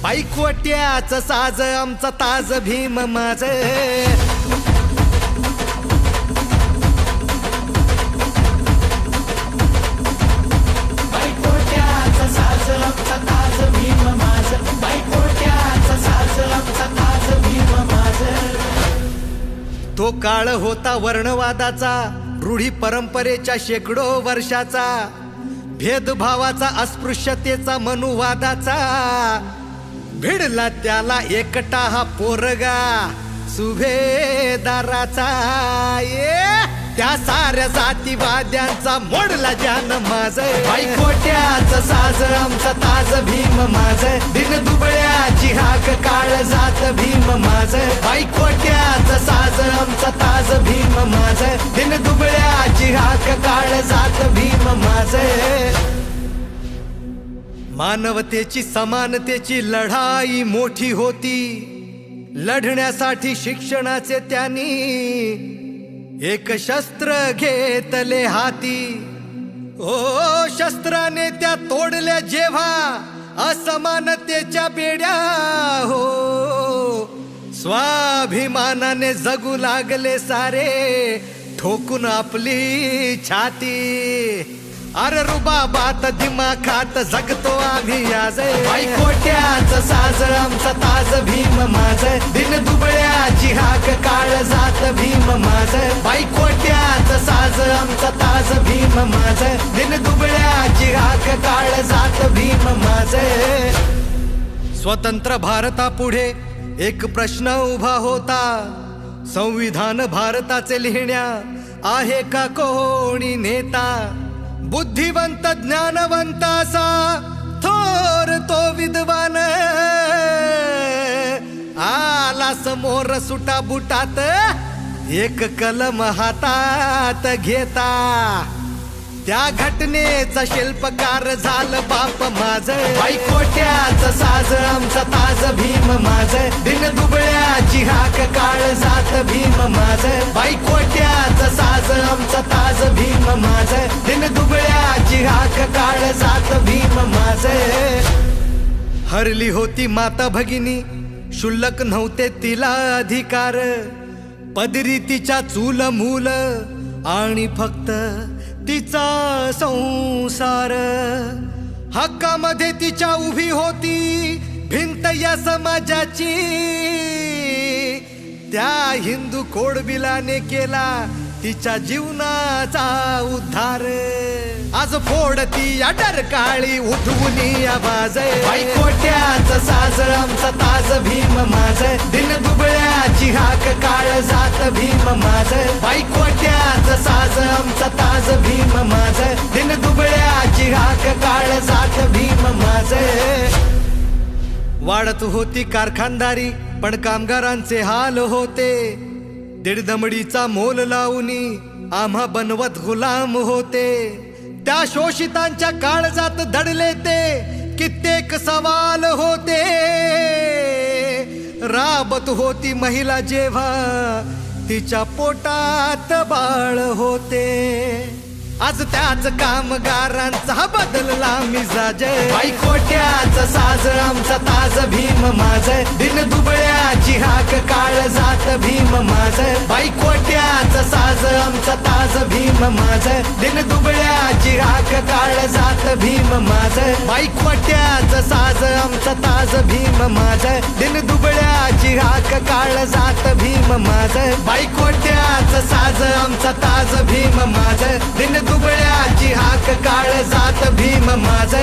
बाईकोट्याच साज आमचा ताज भीम माझ तो काळ होता वर्णवादाचा, रूढी परंपरेच्या शेकडो वर्षाचा, भेदभावाचा, अस्पृश्यतेचा, मनुवादाचा। भिडला त्याला एकटा हा पोरगा सुभेदाराचा। त्या साऱ्या जातीवाद्यांचा मोडला जान माझ। बाईकोट्याचा साज आमचा ताज भीम माझ। दिन दुबळ्याची हाक काळ जात भीम माझ। बाईकोट्याचा साज आमचा ताज भीम माझ। दिन दुबळ्याची हाक काळ जात भीम माझ। मानवतेची समानतेची लढाई मोठी होती, लढण्यासाठी शिक्षणाचे त्यांनी एक शस्त्र घेतले हाती। ओ शस्त्राने त्या तोडल्या जेव्हा असमानतेच्या बेड्या हो, स्वाभिमानाने जगू लागले सारे ठोकून आपली छाती। अरे रुबाबात दिमाखात जगतो आम्ही आज। बाईकोट्याचा साज आमचा ताज भीम माझ। दिन दुबळ्याची हाक काळ जात भीम माझ। बाईकोट्याचा साज आमचा ताज भीम माझ। दिन दुबळ्याची हाक काळ जात भीम माझ। स्वतंत्र भारतापुढे एक प्रश्न उभा होता, संविधान भारताचे लिहिण्या आहे का कोणी नेता? बुद्धिवंत ज्ञानवंत असा थोर तो विद्वान आला समोर सुटा बुटात एक कलम हातात घेता। त्या घटनेचा शिल्पकार झालं बाप माझ। बाईकोट्याचा साज आमचा ताज भीम माझ। दिन दुबळ्याची हाक काळ जात भीम माझ। बाईकोट्याचा साज आमचा ताज भीम माझ। दिन दुबळ्याची हाक काळ जात भीम माझ। हरली होती माता भगिनी, शुल्लक नव्हते तिला अधिकार, पदरी तिच्या चूल मूल आणि फक्त तिचा संसार। हक्कामध्ये तिच्या उभी होती भिंत या समाजाची। त्या हिंदू कोडबिलाने केला तिच्या जीवनाचा उद्धार। आज फोडती अडर काळी उठवून आवाज। बाईकोट्याचा साज आमचा ताज भीम माझ। दिन दुबळ्याची हाक काळ जात भीम माझ। बाईकोट्याचा साज आमचा ताज भीम माझ। दिन दुबळ्याची हाक काळ जात भीम माझ। वाढत होती कारखानदारी पण कामगारांचे हाल होते, दीडदमडीचा मोल लावूनी आम्हा बनवत गुलाम होते। त्या शोषितांच्या काळजात दडले ते कित्येक सवाल होते। राबत होती महिला जेव्हा तिच्या पोटात बाळ होते। आज त्याच कामगारांचा बदलला मिजाज। बाईकोट्याचा साज आमचा ताज भीम माझ। दिन दुबळ्याची हाक काळ जात भीम माझ। बाईकोट्याचा साज आमचा ताज भीम माझ। दिन दुबळ्याची हाक काळ जात भीम माझ। बाईकोट्याचा साज आमचा ताज भीम माझ। दिन दुबळ्याची हाक काळ जात भीम माझ। बाईकोट्याचा साज आमचा ताज भीम माझ। दिन दुबळ्याची हाक काळ जात भीम माझ।